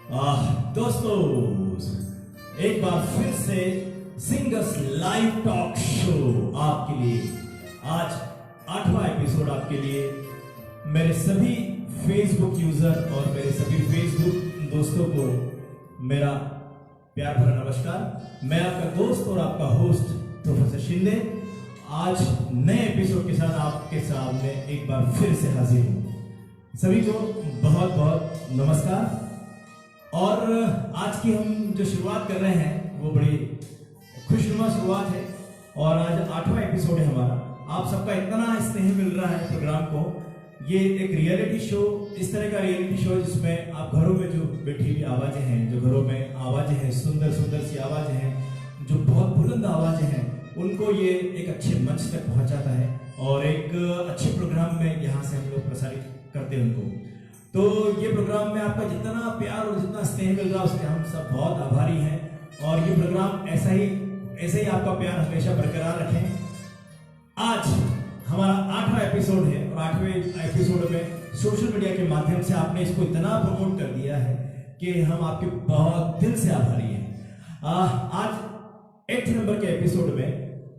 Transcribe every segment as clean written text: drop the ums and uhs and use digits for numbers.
दोस्तों, एक बार फिर से सिंगर्स लाइव टॉक शो आपके लिए आज 8वां एपिसोड आपके लिए। मेरे सभी फेसबुक यूजर और मेरे सभी फेसबुक दोस्तों को मेरा प्यार भरा नमस्कार। मैं आपका दोस्त और आपका होस्ट प्रोफेसर शिंदे आज नए एपिसोड के साथ आपके सामने एक बार फिर से हाजिर हूं। सभी को बहुत बहुत नमस्कार। और आज की हम जो शुरुआत कर रहे हैं वो बड़ी खुशनुमा शुरुआत है और आज 8वां एपिसोड है हमारा। आप सबका इतना स्नेह मिल रहा है प्रोग्राम को। ये एक रियलिटी शो, इस तरह का रियलिटी शो जिसमें आप घरों में जो बैठी हुई आवाजें हैं, जो घरों में आवाजें हैं, सुंदर सुंदर सी आवाजें हैं, जो बहुत बुलंद आवाजें हैं, उनको ये एक अच्छे मंच तक पहुंचाता है और एक अच्छे प्रोग्राम में यहाँ से हम लोग प्रसारित करते हैं उनको। तो ये प्रोग्राम में आपका जितना प्यार और जितना स्नेह मिल रहा है उसके हम सब बहुत आभारी हैं और ये प्रोग्राम ऐसे ही आपका प्यार हमेशा बरकरार रखें। आज हमारा 8वां एपिसोड है और 8वें एपिसोड में सोशल मीडिया के माध्यम से आपने इसको इतना प्रमोट कर दिया है कि हम आपके बहुत दिल से आभारी हैं। आज 8 नंबर के एपिसोड में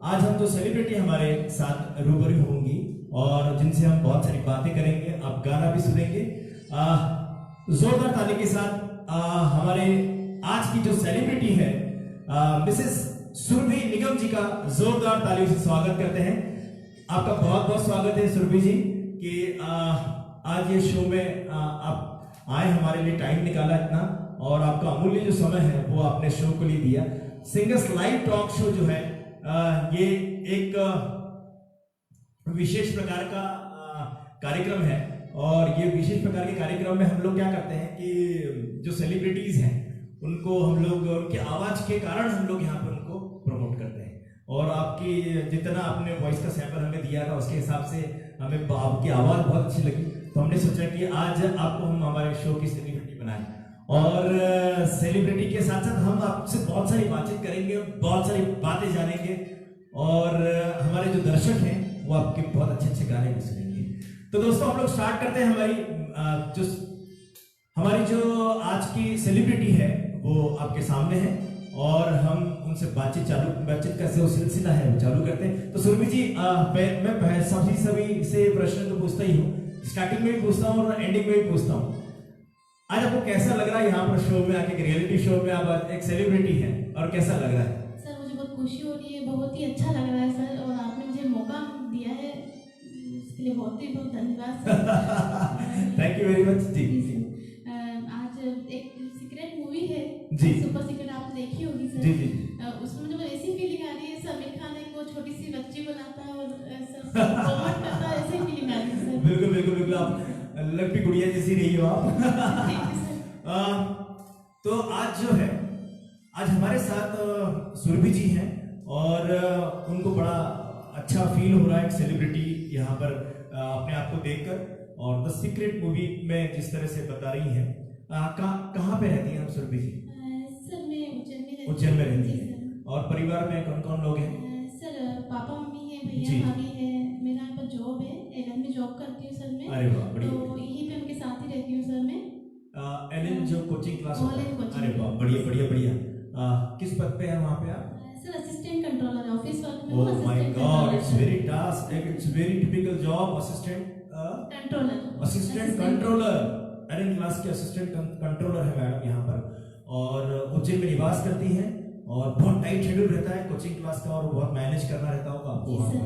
आज हम जो सेलिब्रिटी हमारे साथ रूबरू होंगी और जिनसे हम बहुत सारी बातें करेंगे, आप गाना भी सुनेंगे। जोरदार ताली के साथ हमारे आज की जो सेलिब्रिटी है मिसेस सुरभि निगम जी का जोरदार तालियों से स्वागत करते हैं। आपका बहुत बहुत स्वागत है सुरभि जी कि आज ये शो में आप आए, हमारे लिए टाइम निकाला इतना और आपका अमूल्य जो समय है वो आपने शो को लिए दिया। सिंगर्स लाइव टॉक शो जो है ये एक विशेष प्रकार का कार्यक्रम है और ये विशेष प्रकार के कार्यक्रम में हम लोग क्या करते हैं कि जो सेलिब्रिटीज हैं उनको हम लोग उनके आवाज के कारण हम लोग यहाँ पर उनको प्रमोट करते हैं और आपकी जितना आपने वॉइस का सैंपल हमें दिया था उसके हिसाब से हमें आपकी आवाज बहुत अच्छी लगी, तो हमने सोचा कि आज आपको हम हमारे शो की सेलिब्रिटी बनाएं और सेलिब्रिटी के साथ साथ हम आपसे बहुत सारी बातचीत करेंगे, बहुत सारी बातें जानेंगे और हमारे जो दर्शक हैं वो आपके बहुत अच्छे अच्छे गाने भी सुनेंगे। तो दोस्तों हम लोग स्टार्ट करते हैं। हमारी जो आज की सेलिब्रिटी है वो आपके सामने है और हम उनसे बातचीत का जो सिलसिला है वो चालू करते हैं। तो सुरभि जी, मैं सभी से प्रश्न तो पूछता ही हूँ, स्टार्टिंग में भी पूछता हूँ और एंडिंग में भी पूछता हूँ। आज आपको कैसा लग रहा है यहाँ पर शो में आके, रियलिटी शो में आप एक सेलिब्रिटी हैं और कैसा लग रहा है? सर मुझे बहुत खुशी हो रही है, बहुत ही अच्छा लग रहा है सर, और आपने मुझे मौका दिया है उसके लिए बहुत ही बहुत धन्यवाद sir. Thank you very much जी। आज एक सीक्रेट मूवी है जी, सुपर सीक्रेट, आपने देखी होगी सर। जी जी। उसमें मुझे ऐसी फीलिंग आ रही है समीर खान एक वो छोटी सी बच्ची बनाता है और प्रमोट करता है, ऐसी फीलिंग आ रही है सर। बिल्कुल बिल्कुल बिल्कुल, आप लक्ष्मी गुड़िया जैसी रही हो आप। तो आज जो है, आज हमारे साथ सुरभि जी हैं और उनको बड़ा अच्छा फील हो रहा है एक सेलिब्रिटी यहाँ पर अपने आप को देखकर, और द सीक्रेट मूवी में जिस तरह से बता रही हैं। कहाँ पे रहती हैं आप सुरभि जी? सर मैं उज्जैन में रहती हैं। और परिवार में कौन कौन लोग हैं? सर पापा मम्मी है, भैया भाभी है, मेरा यहाँ पर जॉब है, एलन में जॉब करती हूँ सर मैं। अरे वाह, बढ़िया। तो यहीं पे उनके साथ ही रहती हूँ सर मैं। एलन जो कोचिंग क्लास होता है? कोचिंग। अरे वाह, बढ़िया बढ़िया बढ़िया। किस पद पे है वहाँ पे आप? Sir assistant controller, office work में। Oh my god, it's very task, it's very typical job. Assistant controller, Allen class के असिस्टेंट कंट्रोलर है मैडम यहाँ पर, और उज्जैन में निवास करती हैं और बहुत टाइट शेड्यूल रहता है कोचिंग क्लास का और बहुत मैनेज करना रहता होगा आपको वहाँ पर।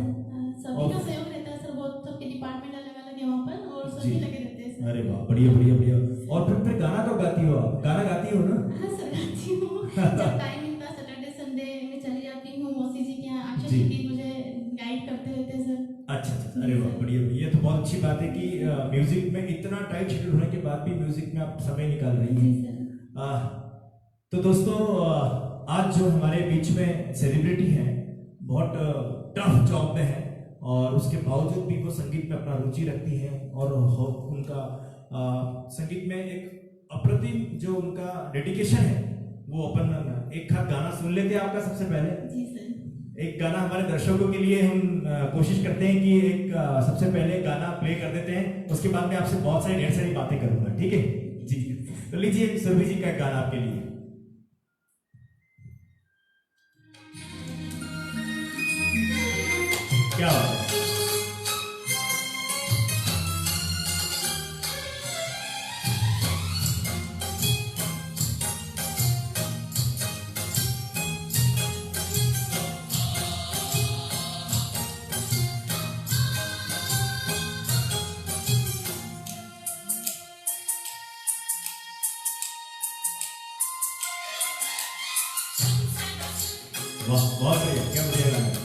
सभी का सहयोग रहता है सर, बहुत सबके डिपार्टमेंट अलग अलग है वहाँ पर और सभी लगे रहते हैं सर। अरे वाह, बढ़िया बढ़िया बढ़िया। और फिर गाना कब गाती हो आप? गाना गाती हो ना? हाँ सर गाती हूँ, जब टाइम मिलता है सैटरडे संडे में चली जाती हूँ मौसी जी के यहाँ। अक्षय जी मुझे गाइड करते रहते हैं सर। अच्छा अच्छा, अरे वाह, बढ़िया बढ़िया। ये तो बहुत अच्छी बात है कि म्यूजिक में इतना टाइट शेड्यूल होने के बाद भी म्यूजिक में आप समय निकाल रही हैं। तो दोस्तों, आज जो हमारे बीच में सेलिब्रिटी हैं बहुत टफ जॉब में है और उसके बावजूद भी वो संगीत में अपना रुचि रखती हैं और उनका संगीत में एक अप्रतिम जो उनका डेडिकेशन है वो अपन एक खास गाना सुन लेते हैं आपका सबसे पहले। जी सर। एक गाना हमारे दर्शकों के लिए हम कोशिश करते हैं कि एक सबसे पहले गाना प्ले कर देते हैं, उसके बाद में आपसे बहुत सारी ढेर सारी बातें करूंगा, ठीक है जी। तो लीजिए सुरभि जी का गाना आपके लिए। क्या बात है। वाह बहुत बढ़िया, क्या बढ़िया गाना।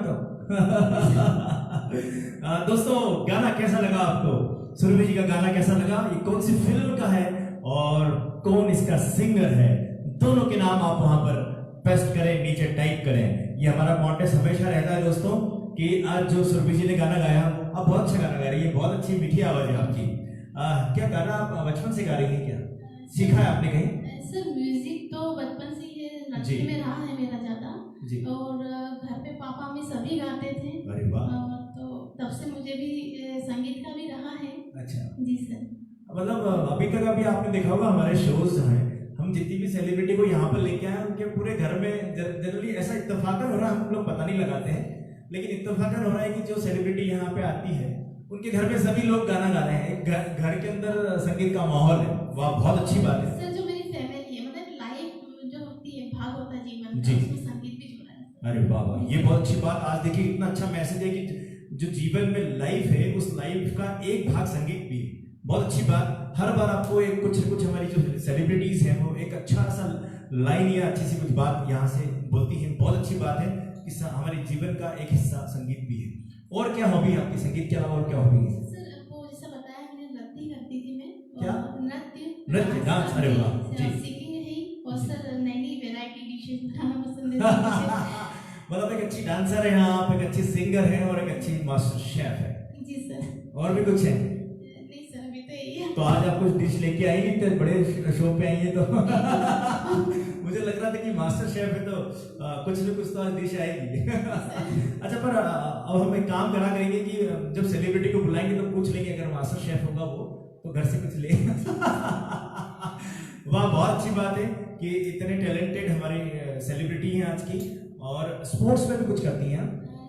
तो दोस्तों गाना कैसा लगा आपको? सुरभि जी का गाना कैसा लगा? ये कौन सी फिल्म का है और कौन इसका सिंगर है? दोनों के नाम आप वहां पर पेस्ट करें, नीचे टाइप करें। ये हमारा कॉन्टेस्ट हमेशा रहता है दोस्तों कि आज जो सुरभि जी ने गाना गाया, आप बहुत अच्छा गाना गा रही है, बहुत अच्छी मीठी आवाज है आपकी। क्या गाना आप बचपन से गा रही है? क्या सीखा है आपने कहीं? सर म्यूजिक तो बचपन से ही नचने में रहा है मेरा ज्यादा जी। और घर पे पापा मम्मी सभी गाते थे। अरे वाह। तो तब से मुझे भी संगीत का भी रहा है। अच्छा जी सर। मतलब अभी तक अभी आपने देखा होगा हमारे शोज जो हैं, हम जितनी भी सेलिब्रिटी को यहाँ पर लेके आए उनके पूरे घर में जनरली ऐसा इत्तेफाकन हो रहा है, हम लोग पता नहीं लगाते हैं, लेकिन इत्तेफाकन हो रहा है कि जो सेलिब्रिटी यहाँ पे आती है उनके घर में सभी लोग गाना गा रहे हैं। घर के अंदर संगीत का माहौल है। वाह, बहुत अच्छी बात है। सर जो मेरी फैमिली है, मतलब लाइफ जो होती है, भाग होता है जीवन जी। का, उसमें संगीत भी जुड़ा है। अरे वाह वाह, ये बहुत अच्छी बात। आज देखिए इतना अच्छा मैसेज है कि जो जीवन में लाइफ है उस लाइफ का एक भाग संगीत भी है। बहुत अच्छी बात। हर बार आपको एक कुछ हमारी जो सेलिब्रिटीज हैं वो एक अच्छा सा लाइन या अच्छी सी कुछ बात यहाँ से बोलती हैं। बहुत अच्छी बात है कि हमारे जीवन का एक हिस्सा संगीत भी है। और क्या हॉबी है आपकी संगीत के अलावा? और क्या हॉबी है? सर वो जैसा बताया मैंने, नृत्य करती थी मैं। क्या? नृत्य डांस। अरे वाह जी। सीखी है ही। और सर नई नई वेराइटी डिशेस बनाना पसंद है। मतलब एक अच्छी डांसर है आप, एक अच्छी सिंगर है और एक अच्छी मास्टर शेफ है। जी सर। और भी कुछ है? नहीं सर, अभी तो यही है। तो आज आप कुछ डिश लेके आई नहीं, तो बड़े शो पे आई है तो मुझे लग रहा था कि मास्टर शेफ है तो कुछ न कुछ तो आज डिश आएगी। अच्छा, पर अब हम एक काम करा करेंगे कि जब सेलिब्रिटी को बुलाएंगे तो पूछ लेंगे अगर मास्टर शेफ होगा वो तो घर से कुछ ले। वाह, बहुत अच्छी बात है कि इतने टैलेंटेड हमारी सेलिब्रिटी हैं आज की। और स्पोर्ट्स में भी कुछ करती हैं?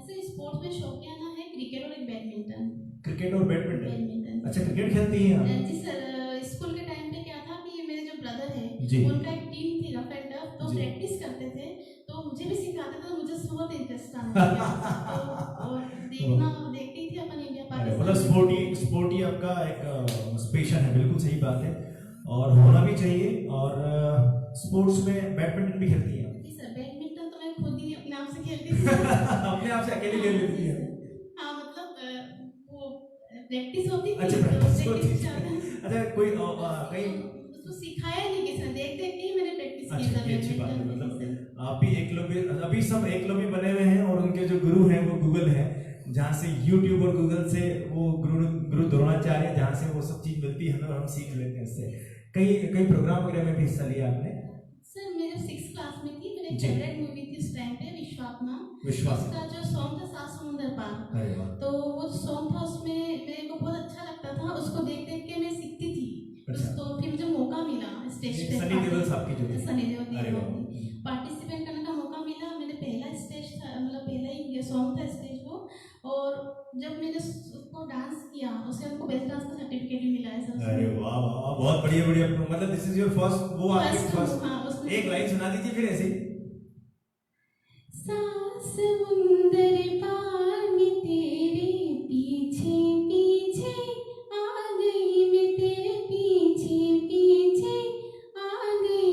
सर स्पोर्ट्स में शौकियाना है क्रिकेट और एक बैडमिंटन। क्रिकेट और बैडमिंटन। अच्छा, क्रिकेट खेलती हैं आप? जी सर। स्कूल के टाइम पे क्या था कि मेरे जो ब्रदर जी। है उनका एक टीम थी रफ एंड टफ, तो जी। प्रैक्टिस करते थे, तो मुझे भी सिखाते थे, तो मुझे बहुत इंटरेस्ट आने लगा। तो और देखती थी अपन इंडिया मतलब पाकिस्तान। स्पोर्टी आपका एक स्पेशल है। बिल्कुल सही बात है और होना भी चाहिए। और स्पोर्ट्स में बैडमिंटन भी खेलती हैं? जी सर। बैडमिंटन तो मैं खुद ही अपने आप से खेलती थी। अपने आप से अकेले खेल लेती है? हाँ, मतलब वो प्रैक्टिस होती थी। अच्छा, तो प्रैक्टिस होती practice है। ज्यादा। अच्छा, कोई कहीं उसको सिखाया नहीं किसी ने, देख देख के ही मैंने प्रैक्टिस की। अच्छा, ये अच्छी बात है। मतलब आप भी एकलव्य, अभी सब एकलव्य बने हुए हैं और उनके जो गुरु हैं वो गूगल है, जहाँ से यूट्यूब और गूगल से वो गुरु द्रोणाचार्य, जहाँ से वो सब चीज मिलती है हमें और हम सीख लेते हैं उससे। कई प्रोग्राम वगैरह में भी हिस्सा लिया आपने? सर मैं जब 6th क्लास में थी, मेरी जी। फेवरेट मूवी थी उस टाइम पे विश्वात्मा। विश्वास। उसका जो सॉन्ग था सात समुंदर पार, अरे वाह। तो वो सॉन्ग था, उसमें मेरे को बहुत अच्छा लगता था, उसको देख देख के मैं सीखती थी। अच्छा। तो फिर मुझे मौका मिला स्टेज पे सनी देओल साहब की जो थी। सनी देओल अरे वाह। पार्टिसिपेट करने का मौका मिला। मैंने पहला स्टेज था, मतलब पहला ही ये सॉन्ग था स्टेज को, और जब मैंने उसको डांस किया उसके बाद बेस्ट डांस का सर्टिफिकेट भी मिला है सर। अरे वाह वाह, बहुत बढ़िया बढ़िया। मतलब दिस इज योर फर्स्ट, वो आपकी फर्स्ट। हाँ, उसमें एक लाइन सुना दीजिए फिर ऐसे। सात समुंदर पार में तेरे पीछे पीछे आ गई, मैं तेरे पीछे पीछे आ गई,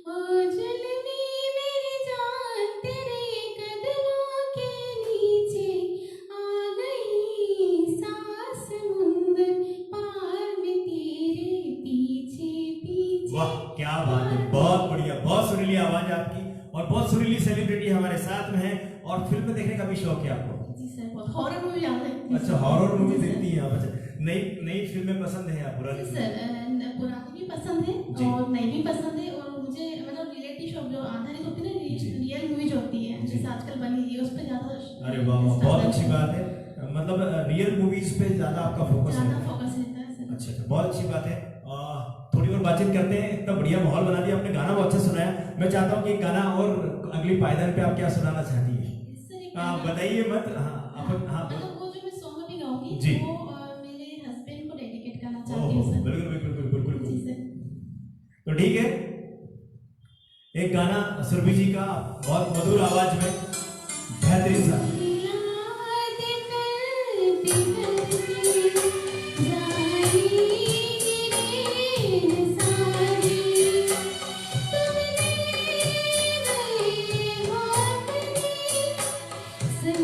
ओ जुल्मी मेरी जान तेरे कदमों के नीचे आ गई, सात समुंदर पार में तेरे पीछे पीछे। वाह, क्या बात है, बहुत बढ़िया। बहुत सुरीली आवाज है आपकी और बहुत सुरीली सेलिब्रिटी हमारे साथ में है। और फिल्म देखने का भी शौक है आपको? जी सर, बहुत हॉरर मूवी ज्यादा देखती हूँ। अच्छा, हॉरर मूवी देखती हैं आप? अच्छा, नई फिल्में पसंद है या पुरानी? सर पुरानी भी पसंद है जी। और नई भी पसंद है, और मुझे मतलब रियलिटी शो जो आधारित होती है ना, जी। रियल मूवी जो होती है, जी। जैसे आजकल बनी है, उस पर ज्यादा। अरे वाह वाह, बहुत अच्छी बात है। मतलब रियल मूवीज पे ज्यादा आपका फोकस ज्यादा है? फोकस रहता है सर। अच्छा, बहुत अच्छी बात है। थोड़ी और बातचीत करते हैं। इतना बढ़िया माहौल बना दिया आपने, गाना बहुत अच्छा सुनाया। मैं चाहता हूँ कि गाना और अगली पायदान पे आप क्या सुनाना चाहती हैं? सर एक बताइए मत। हाँ मतलब वो जो मैं सॉन्ग अभी गाऊंगी जी। वो मेरे हस्बैंड को डेडिकेट करना ओह, चाहती हूँ सर। बिल्कुल बिल्कुल बिल्कुल बिल्कुल। जी सर। तो ठीक है, एक गाना सुरभि जी का बहुत मधुर आवाज में बेहतरीन सा। सर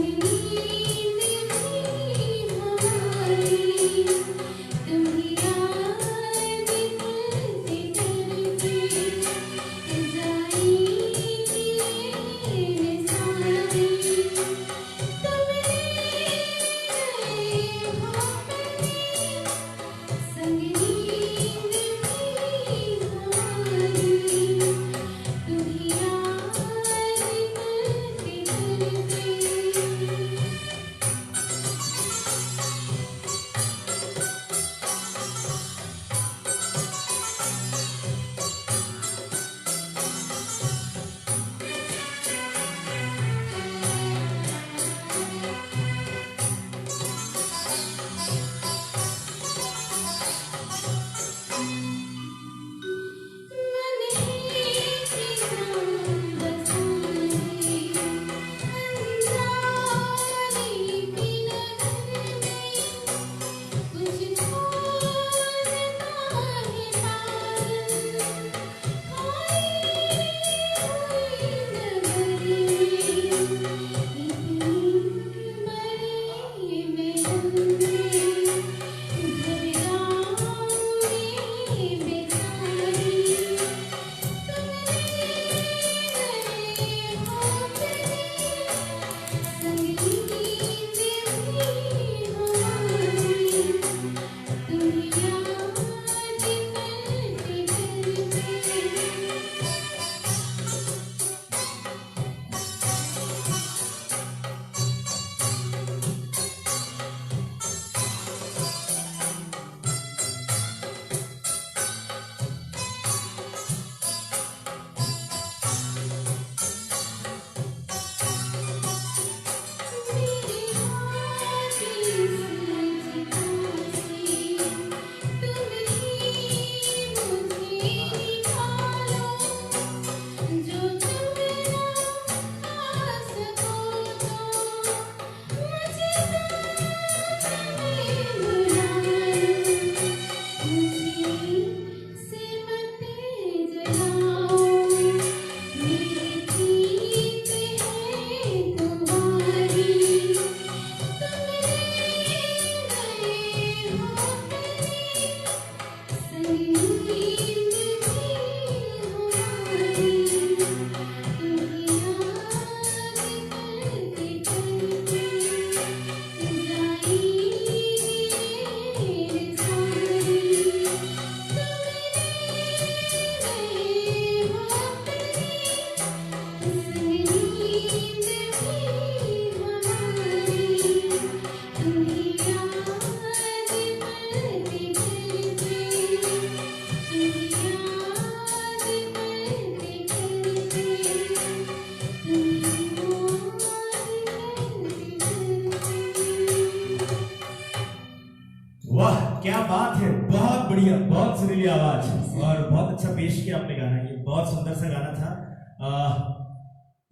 वाह क्या बात है, बहुत बढ़िया, बहुत सुरीली आवाज और बहुत अच्छा पेश किया आपने गाना। ये बहुत सुंदर सा गाना था।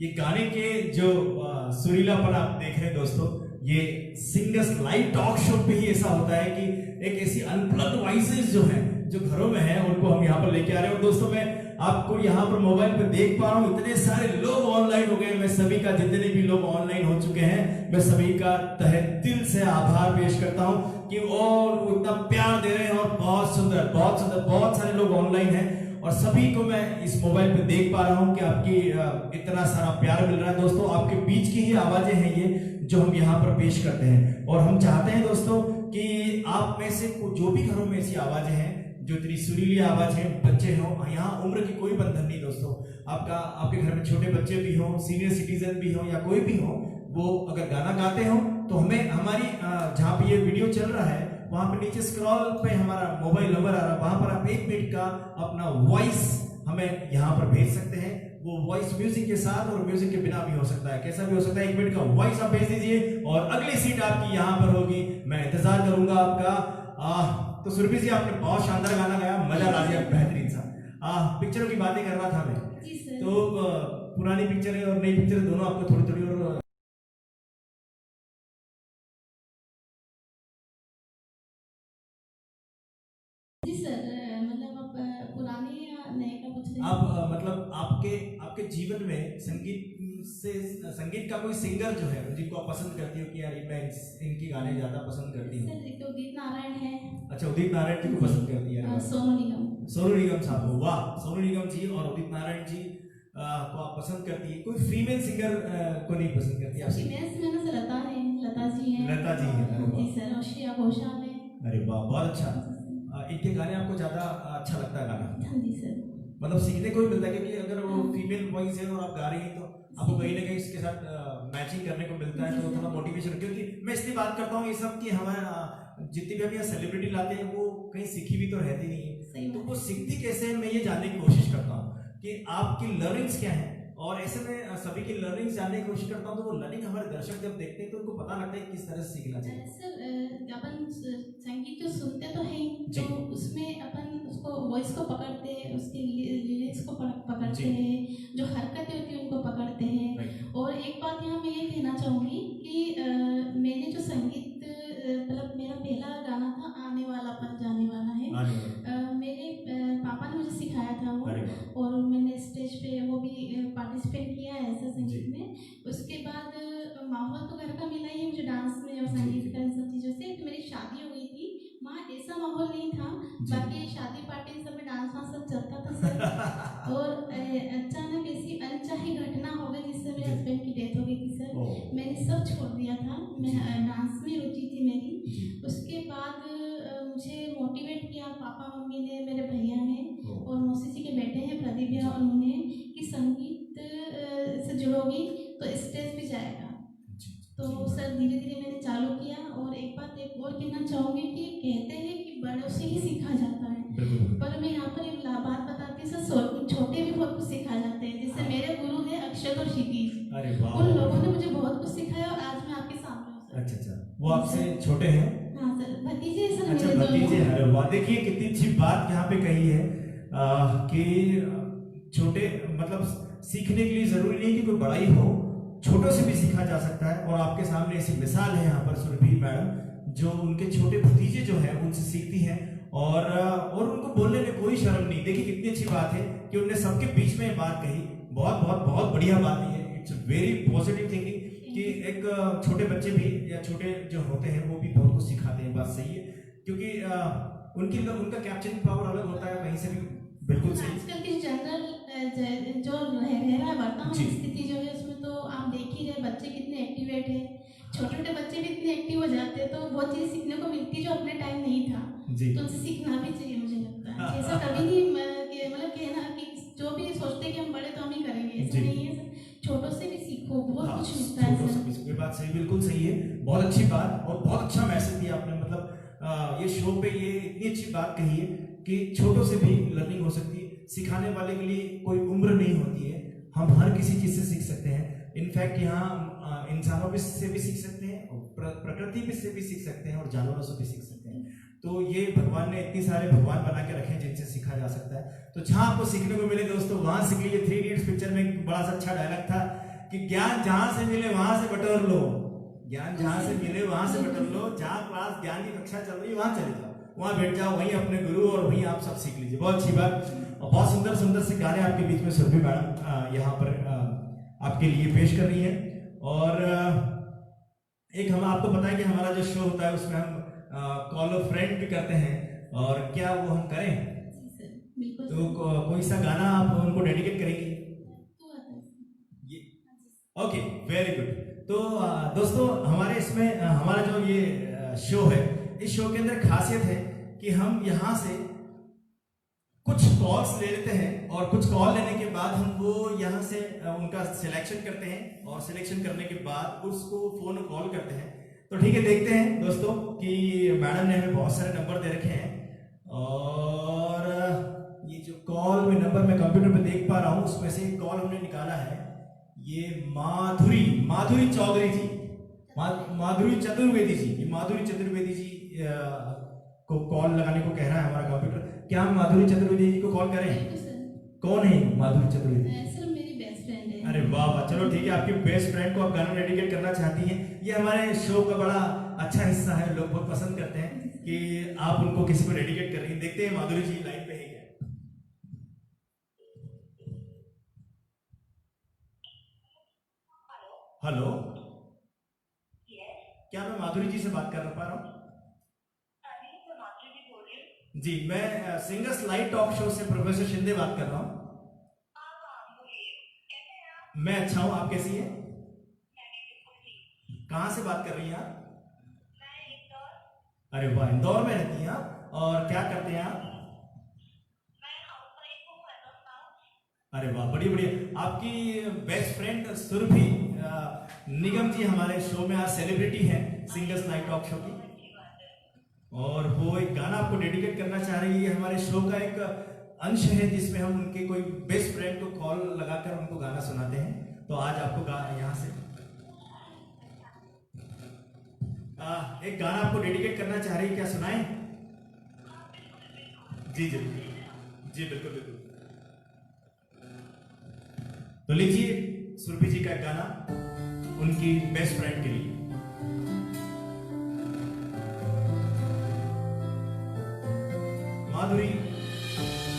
ये गाने के जो सुरीलापन आप देख रहे हैं दोस्तों, ये सिंगर्स लाइव टॉक शो पे ही ऐसा होता है कि एक ऐसी अनप्लग्ड वॉइसेस जो है, जो घरों में है, उनको हम यहाँ पर लेके आ रहे हैं। और दोस्तों मैं आपको यहाँ पर मोबाइल पे देख पा रहा हूँ, इतने सारे लोग ऑनलाइन हो गए। मैं सभी का, जितने भी लोग ऑनलाइन हो चुके हैं, मैं सभी का तहे दिल से आभार पेश करता हूँ कि और वो इतना प्यार दे रहे हैं। और बहुत सुंदर, बहुत सुंदर, बहुत सारे लोग ऑनलाइन हैं और सभी को मैं इस मोबाइल पे देख पा रहा हूँ कि आपकी इतना सारा प्यार मिल रहा है। दोस्तों आपके बीच की ही आवाजें हैं ये, जो हम यहाँ पर पेश करते हैं। और हम चाहते हैं दोस्तों कि आप में से जो भी घरों में ऐसी आवाजें हैं, जो इतनी सुरीली आवाज है, बच्चे हों, यहाँ उम्र की कोई बंधन नहीं दोस्तों। आपके घर में छोटे बच्चे भी हों, सीनियर सिटीजन भी हों या कोई भी हो, वो अगर गाना गाते हो तो हमें हमारी जहाँ पे ये वीडियो चल रहा है वहां पे नीचे स्क्रॉल पे हमारा मोबाइल नंबर आ रहा है, वहां पर आप 1 मिनट का अपना वॉइस हमें यहाँ पर भेज सकते हैं। वो वॉइस म्यूजिक के साथ और म्यूजिक के बिना भी हो सकता है, कैसा भी हो सकता है। 1 मिनट का वॉइस आप भेज दीजिए और अगली सीट आपकी यहाँ पर होगी। मैं इंतजार करूंगा आपका। तो सुरभि जी आपने बहुत शानदार गाना गाया, मजा ला दिया, बेहतरीन सा। पिक्चरों की बातें कर रहा था मैं, तो पुरानी पिक्चरें और नई पिक्चरें दोनों आपको थोड़ी थोड़ी और जी सर, मतलब आप पुराने या नए का पूछ रहे हैं? आप मतलब आपके जीवन जीवन में संगीत का कोई सिंगर जो है जिनको आप पसंद करती हो कि यार मैं इनके गाने ज्यादा पसंद करती हूँ? सर, एक तो उदित नारायण है। अच्छा, उदित नारायण जी को पसंद करती है? सोनू निगम। सोनू निगम साहब को, वाह! सोनू निगम जी और उदित नारायण जी को आप पसंद करती है। कोई फीमेल सिंगर को नहीं पसंद करती आप? फीमेल्स में ना सर लता है, लता जी हैं। लता जी हैं, जी सर, और श्रेया घोषाल है। अरे वाह, बहुत अच्छा। इनके गाने आपको ज्यादा अच्छा लगता है गाना? हाँ जी सर। मतलब सीखने को भी मिलता है, क्योंकि अगर वो फीमेल वॉइस है और आप गा रही हैं तो आपको कहीं ना कहीं इसके साथ मैचिंग करने को मिलता है, तो थोड़ा मोटिवेशन। क्योंकि मैं इसलिए बात करता हूँ ये सब कि हमारे जितनी भी हम यहाँ सेलिब्रिटी लाते हैं वो कहीं सीखी भी तो रहती नहीं है, तो वो सीखती कैसे है, मैं ये जानने की कोशिश करता हूँ कि आपकी लर्निंग्स क्या है। और ऐसे में सभी की लर्निंग्स जानने की कोशिश करता हूँ, तो वो लर्निंग हमारे दर्शक जब देखते हैं तो उनको पता लगता है किस तरह से सीखना चाहिए। सर, अपन संगीत जो सुनते तो हैं, तो उसमें अपन उसको वॉइस को पकड़ते हैं, उसके लिरिक्स को पकड़ते हैं, जो हरकतें होती हैं उनको पकड़ते हैं। और एक बात यहाँ मैं ये कहना चाहूँगी कि मैंने जो संगीत मतलब मेरा पहला गाना था आने वाला पल जाने वाला है। मेरे पापा ने मुझे सिखाया था वो, और मैंने स्टेज पे वो भी पार्टिसिपेट किया है ऐसे संगीत में। उसके बाद माहौल तो घर का मिला ही मुझे डांस में और संगीत का इन सब चीज़ों से। तो मेरी शादी हो गई थी, वहाँ ऐसा माहौल नहीं था, बाकी शादी पार्टी सब में डांस वांस सब चलता था सर। और अचानक ऐसी अनचाही घटना हो गई जिससे मेरे हस्बैंड की डेथ हो गई थी सर। मैंने सब छोड़ दिया था, मैं डांस में रुचि थी मेरी। उसके बाद मुझे मोटिवेट किया पापा मम्मी ने, मेरे भैया ने, और मौसी जी के बेटे हैं प्रदीप भैया, उन्होंने कि संगीत से जुड़ोगी तो स्टेज पे जाएगा। तो सर धीरे धीरे मैंने चालू किया। और एक बात एक और कहना चाहूँगी कि कहते हैं कि बड़ों से ही सीखा जाता है, पर मैं यहाँ पर एक बात बताती हूँ सर, छोटे भी बहुत कुछ सिखा जाते हैं। जैसे मेरे गुरु है अक्षत और क्षितिज, उन लोगों ने मुझे बहुत कुछ सिखाया और आज मैं आपके सामने हूँ सर। अच्छा, वो आपसे छोटे हैं? हाँ सर, भतीजे सर। अच्छा, भतीजे। अरे वाह, देखिए कितनी अच्छी बात यहाँ पे कही है कि छोटे मतलब सीखने के लिए जरूरी नहीं कि कोई बड़ा ही हो, छोटों से भी सीखा जा सकता है। और आपके सामने ऐसी मिसाल है यहाँ पर सुरभि मैडम, जो उनके छोटे भतीजे जो है उनसे सीखती हैं, और उनको बोलने में कोई शर्म नहीं। देखिए कितनी अच्छी बात है कि उन्होंने सबके बीच में बात कही। बहुत बहुत बहुत बढ़िया बात है, इट्स वेरी पॉजिटिव थिंकिंग कि एक छोटे बच्चे भी या छोटे जो होते हैं वो भी बहुत कुछ सिखाते हैं। बात सही है, क्योंकि उनका कैप्चरिंग पावर अलग होता है कहीं से भी। बिल्कुल सही। आजकल की जनरल जो रह रहा है वर्तमान स्थिति जो है उसमें तो आप देख ही रहे बच्चे कितने एक्टिवेट है, छोटे छोटे बच्चे भी इतने एक्टिव हो जाते हैं, तो बहुत चीज़ सीखने को मिलती है जो अपने टाइम नहीं था। तो उनसे सीखना भी चाहिए मुझे लगता है। ऐसा कभी नहीं मतलब कहना कि जो भी सोचते हैं कि हम बड़े तो हम ही करेंगे, ऐसा नहीं है। छोटों से भी सीखो, बहुत कुछ मिलता है। ये बात सही, बिल्कुल सही है, बहुत अच्छी बात और बहुत अच्छा मैसेज दिया आपने। मतलब ये शो पे ये इतनी अच्छी बात कही है कि छोटों से भी लर्निंग हो सकती है। सिखाने वाले के लिए कोई उम्र नहीं होती है, हम हर किसी चीज से सीख सकते हैं। इनफैक्ट यहाँ इंसानों से भी सीख सकते हैं, प्रकृति से भी सीख सकते हैं, और जानवरों से भी सीख सकते हैं। तो ये भगवान ने इतने सारे भगवान बना के रखे हैं जिनसे सीखा जा सकता है। तो जहां आपको सीखने को मिले दोस्तों वहां सीख लीजिए। 3 इडियट्स पिक्चर में एक बड़ा सा अच्छा डायलॉग था कि ज्ञान जहां से मिले वहां से बटोर लो, ज्ञान जहां से मिले वहां से बटोर लो। जहां क्लास ज्ञान की कक्षा चल रही है वहां चले जाओ, वहां बैठ जाओ, वहीं अपने गुरु और वहीं आप सब सीख लीजिए। बहुत अच्छी बात, और बहुत सुंदर सुंदर से गाने आपके बीच में सुरभि मैडम यहाँ पर आपके लिए पेश कर रही है। और एक हम आपको पता है कि हमारा जो शो होता है उसमें हम कॉल ऑफ फ्रेंड भी करते हैं, और क्या वो हम करें? तो कोई सा गाना आप उनको डेडिकेट करेंगे? Okay, very good. तो दोस्तों हमारे इसमें हमारा जो ये शो है, इस शो के अंदर खासियत है कि हम यहाँ से कुछ कॉल्स ले लेते हैं, और कुछ कॉल लेने के बाद हम वो यहाँ से उनका सिलेक्शन करते हैं, और सिलेक्शन करने के बाद उसको फोन कॉल करते हैं। तो ठीक है, देखते हैं दोस्तों कि मैडम ने हमें बहुत सारे नंबर दे रखे हैं, और ये जो कॉल में नंबर मैं कंप्यूटर पे देख पा रहा हूँ उसमें से एक कॉल हमने निकाला है। ये माधुरी चौधरी जी, माधुरी चतुर्वेदी जी, ये माधुरी चतुर्वेदी जी को कॉल लगाने को कह रहा है हमारा कंप्यूटर। क्या हम माधुरी चतुर्वेदी जी को कॉल करें? कौन है माधुरी चतुर्वेदी? सर मेरी बेस्ट फ्रेंड है। अरे वाह वाह, चलो ठीक है, आपकी बेस्ट फ्रेंड को आप गाना डेडिकेट करना चाहती हैं। ये हमारे शो का बड़ा अच्छा हिस्सा है, लोग बहुत पसंद करते हैं कि आप उनको किसी को डेडिकेट कर रही हैं। देखते हैं माधुरी जी लाइन पे है क्या। हेलो, क्या मैं माधुरी जी से बात कर पा रहा हूँ? जी, मैं सिंगर्स लाइव टॉक शो से प्रोफेसर शिंदे बात कर रहा हूँ। मैं अच्छा हूँ, आप कैसी हैं? कहाँ से बात कर रही हैं आप? अरे वाह, इंदौर में रहती हैं आप, और क्या करते हैं आप? अरे वाह, बढ़िया बढ़िया। आपकी बेस्ट फ्रेंड सुरभि निगम जी हमारे शो में आज सेलिब्रिटी हैं सिंगर्स नाइट टॉक शो की, और वो एक गाना आपको डेडिकेट करना चाह रही है। हमारे शो का एक अंश है जिसमें हम उनके कोई बेस्ट फ्रेंड को कॉल लगाकर उनको गाना सुनाते हैं। तो आज आपको यहाँ से एक गाना आपको डेडिकेट करना चाह रही है, क्या सुनाएं? जी जी जी, बिल्कुल बिल्कुल। तो लीजिए सुरभि जी का एक गाना उनकी बेस्ट फ्रेंड के लिए। माधुरी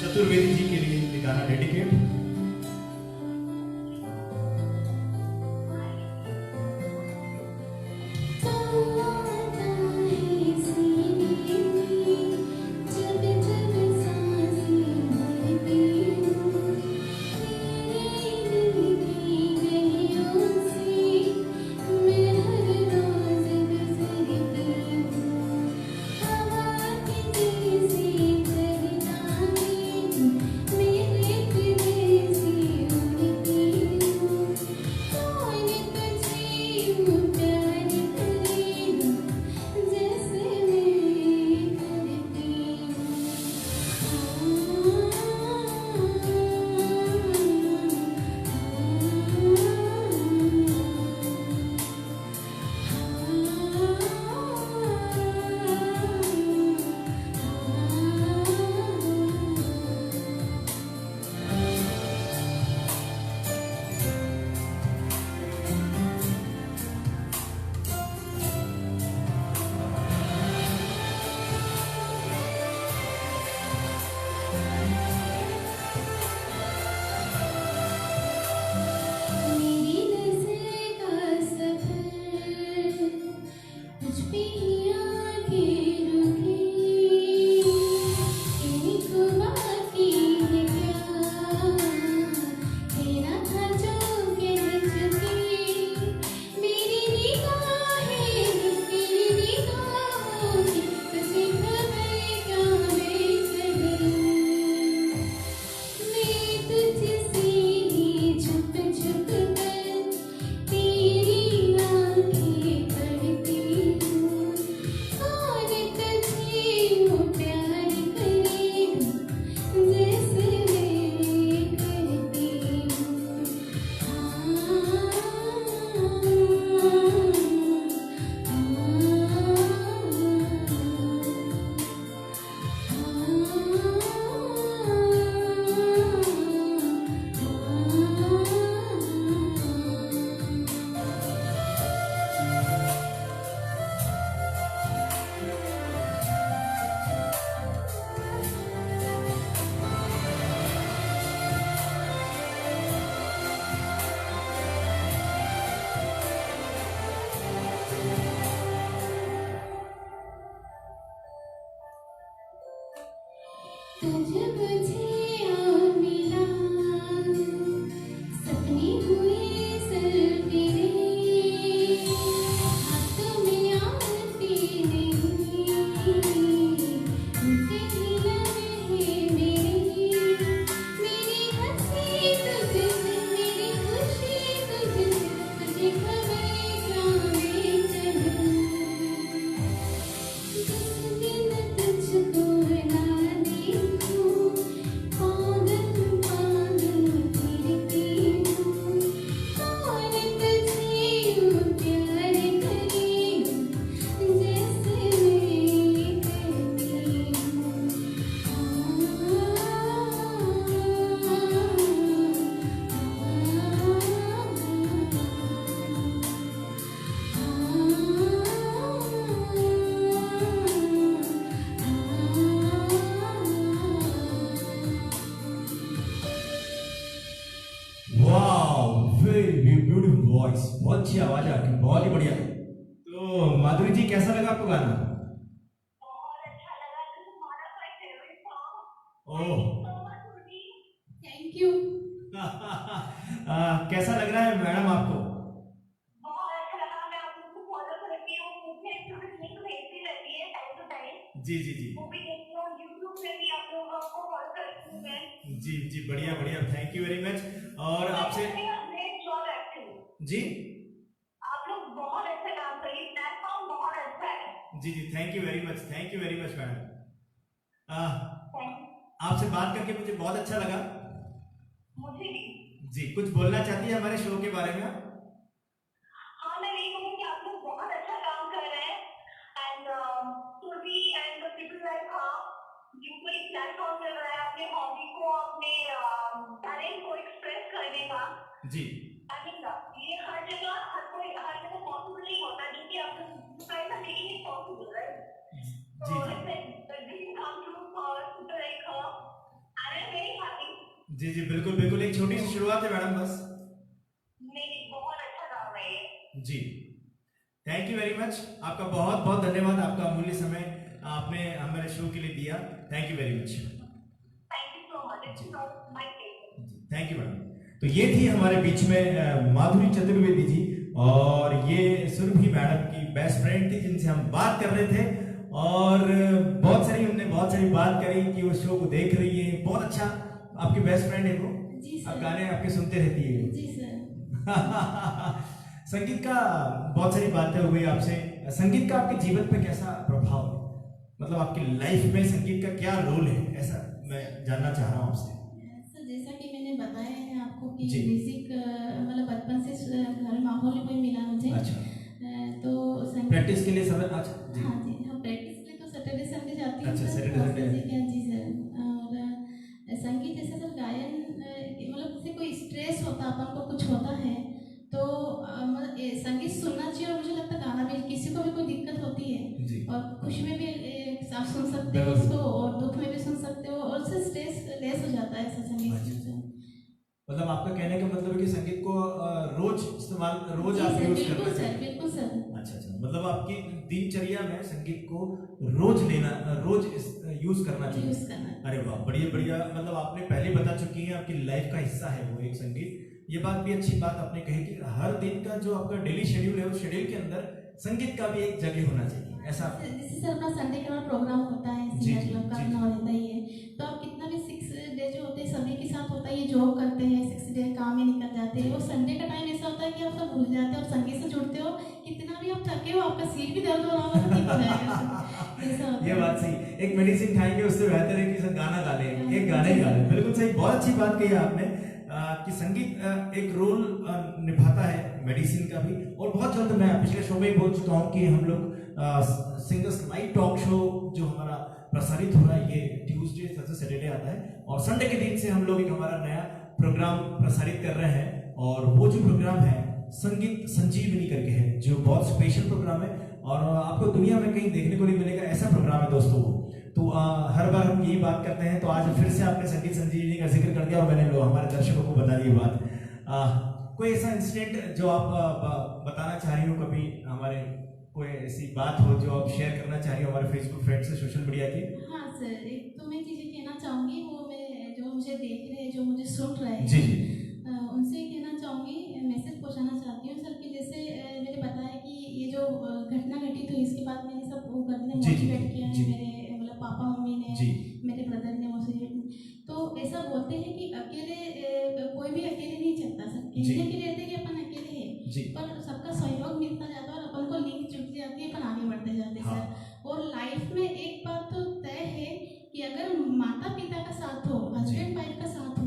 चतुर्वेदी जी के लिए ये गाना डेडिकेट। मेरे कैसा लगा आपको गाना? बहुत अच्छा लगा। This is one of my favorite songs. Oh So much Urvi. Thank you. कैसा लग रहा है मैडम आपको? बहुत अच्छा लगा। मैं आप लोगों को फॉलो करती हूँ, मुझे लिंक भेजती रहती है टाइम टू टाइम। जी जी जी वो भी देखती हूँ, यूट्यूब पे भी आप लोगों को फॉलो करती हूँ मैं। जी जी, बढ़िया बढ़िया, थैंक यू वेरी मच। और आपसे ग्रेट जॉब एक्चुअली। जी आप लोग बहुत अच्छा काम करिए, प्लेटफॉर्म बहुत अच्छा है। जी जी, thank you very much, thank you very much madam. Thank you. आपसे बात करके मुझे बहुत अच्छा लगा। मुझे भी। जी, कुछ बोलना चाहती है हमारे शो के बारे में? हाँ, मैं यही कहूँ कि आप लोग बहुत अच्छा काम कर रहे हैं and Surabhi and the people like जिनको एक प्लेटफॉर्म मिल रहा है अपने हॉबी को, अपने टैलेंट को एक्सप्रेस करने का। जी आई मीन ये हर जगह पॉसिबल नहीं होता, जो कि आप लोग guys are making it possible, right? जी so it's a dream come true for people like her and I am very happy. जी जी, बिल्कुल बिल्कुल, एक छोटी सी शुरुआत है मैडम बस। नहीं, बहुत अच्छा काम है ये। जी, थैंक यू वेरी मच, आपका बहुत बहुत धन्यवाद, आपका अमूल्य समय आपने हमारे शो के लिए दिया, thank you very much. Thank you so much. It's not my pleasure. Thank you madam. तो ये थी हमारे बीच में माधुरी चतुर्वेदी जी, और ये सुरभि मैडम की बेस्ट फ्रेंड थी जिनसे हम बात कर रहे थे, और हमने बहुत सारी बात करी कि वो शो को देख रही है। बहुत अच्छा, आपकी बेस्ट फ्रेंड है वो? जी सर। आप गाने आपके सुनते रहती है? जी सर। संगीत का बहुत सारी बातें हो गई आपसे। संगीत का आपके जीवन पे कैसा प्रभाव है, मतलब आपकी लाइफ में संगीत का क्या रोल है, ऐसा मैं जानना चाह रहा हूँ आपसे। सर, जैसा कि मैंने बताया है आपको कि जी। म्यूजिक मतलब बचपन से घर माहौल में कोई मिला मुझे। अच्छा, तो संगीत प्रैक्टिस के लिए समय? अच्छा जी। हाँ जी, हाँ, प्रैक्टिस के लिए तो सैटरडे संडे जाती हूँ अच्छा, सर, सैटरडे संडे। जी क्या जी सर। और संगीत जैसे सर गायन मतलब जैसे कोई स्ट्रेस होता है, अपन को कुछ होता है तो मतलब संगीत सुनना चाहिए, और मुझे लगता है गाना भी, किसी को भी कोई दिक्कत होती है जी और खुशी में भी आप सुन सकते हो बिल्कुल। उसको, और दुख में भी सुन सकते हो, और उससे स्ट्रेस लेस हो जाता है ऐसा संगीत हाँ जी। सुनने से। मतलब आपका कहने का मतलब है कि संगीत को रोज इस्तेमाल, रोज जी आप सर, यूज बिल्कुल करना सर, चाहिए? बिल्कुल सर। अच्छा अच्छा, मतलब आपकी दिनचर्या में संगीत को रोज लेना, रोज यूज करना चाहिए। यूज करना। अरे वाह, बढ़िया बढ़िया, मतलब आपने पहले बता चुकी हैं आपकी लाइफ का हिस्सा है वो एक संगीत। ये बात भी अच्छी बात आपने कही कि हर दिन का जो आपका डेली शेड्यूल है, उस शेड्यूल के अंदर संगीत का भी एक जगह होना चाहिए, ऐसा? जैसे सर अपना संडे का प्रोग्राम होता है, जी, सिंगर जी, क्लब का जी, अपना रहता ही है, तो आप कितना भी 6 डे जो होते हैं सभी के साथ होता है, ये जॉब करते हैं 6 डे काम में निकल जाते हैं, वो संडे का टाइम ऐसा होता है कि आप सब भूल जाते हो और संगीत से जुड़ते हो, कितना भी आप थके हो, आपका सिर भी दर्द हो रहा होगा तो ठीक हो जाएगा ऐसा होता ये है। बात सही, एक मेडिसिन खाएंगे उससे बेहतर है कि गाना गा लें, एक गाना ही गा लें। बिल्कुल सही, बहुत अच्छी बात कही आपने कि संगीत एक रोल निभाता है मेडिसिन का भी। और बहुत जल्द, मैं पिछले शो में ही बोल चुका हूँ कि हम लोग सिंगर्स लाइव टॉक शो जो हमारा प्रसारित हो रहा है, ये ट्यूसडे से सैटरडे आता है, और संडे के दिन से हम लोग एक हमारा नया प्रोग्राम प्रसारित कर रहे हैं, और वो जो प्रोग्राम है संगीत संजीवनी करके है, जो बहुत स्पेशल प्रोग्राम है, और आपको दुनिया में कहीं देखने को नहीं मिलेगा ऐसा प्रोग्राम है दोस्तों। तो हर बार हम यही बात करते हैं, तो आज फिर से आपने संगीत संजीवनी का जिक्र कर दिया, और मैंने हमारे दर्शकों को बता दी बात। कोई ऐसा इंसिडेंट जो आप बताना चाह रही हो, कभी हमारे कोई ऐसी बात हो जो आप शेयर करना चाह रही हो हमारे फेसबुक फ्रेंड से, सोशल मीडिया के? हाँ सर, एक तो मैं चीज़ें कहना चाहूँगी, वो मैं जो मुझे देख रहे हैं, जो मुझे सुन रहे हैं, जी जी, उनसे कहना चाहूँगी, मैसेज पहुँचाना चाहती हूँ सर, कि जैसे मैंने बताया कि ये जो घटना घटित हुई, इसके बाद मैंने सब वो कर दिया, जी, जी, मोटिवेट किया जी। है, मेरे मतलब पापा मम्मी ने, जी मेरे ब्रदर ने मोटिवेट। तो ऐसा बोलते हैं कि अकेले कोई भी अकेले नहीं चलता सर, जी। कहने के लिए रहते हैं कि अपन अकेले हैं, जी, पर सबका सहयोग मिलता जाता है और अपन को लिंक जुट जाती है, अपन आगे बढ़ते जाते हैं हाँ। सर। और लाइफ में एक बात तो तय है कि अगर माता पिता का साथ हो, हस्बैंड वाइफ का साथ हो,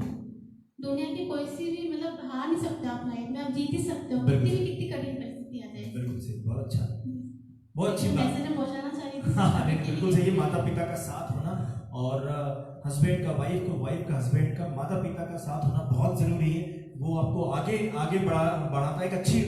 दुनिया की कोई सी भी मतलब हार नहीं सकते आप लाइफ में, आप जीत ही सकते हो, बिल्कुल। कितनी भी कितनी कठिन परिस्थिति आ जाए। बिल्कुल सही, बहुत अच्छा, बहुत अच्छी बात। मैसेज में पहुंचाना चाहिए थी। हाँ, नहीं, बिल्कुल सही है, माता पिता का साथ होना, और हस्बैंड का वाइफ को, वाइफ का हस्बैंड का, माता पिता का साथ होना बहुत जरूरी है। वो आपको आगे आगे बढ़ाता है। एक अच्छी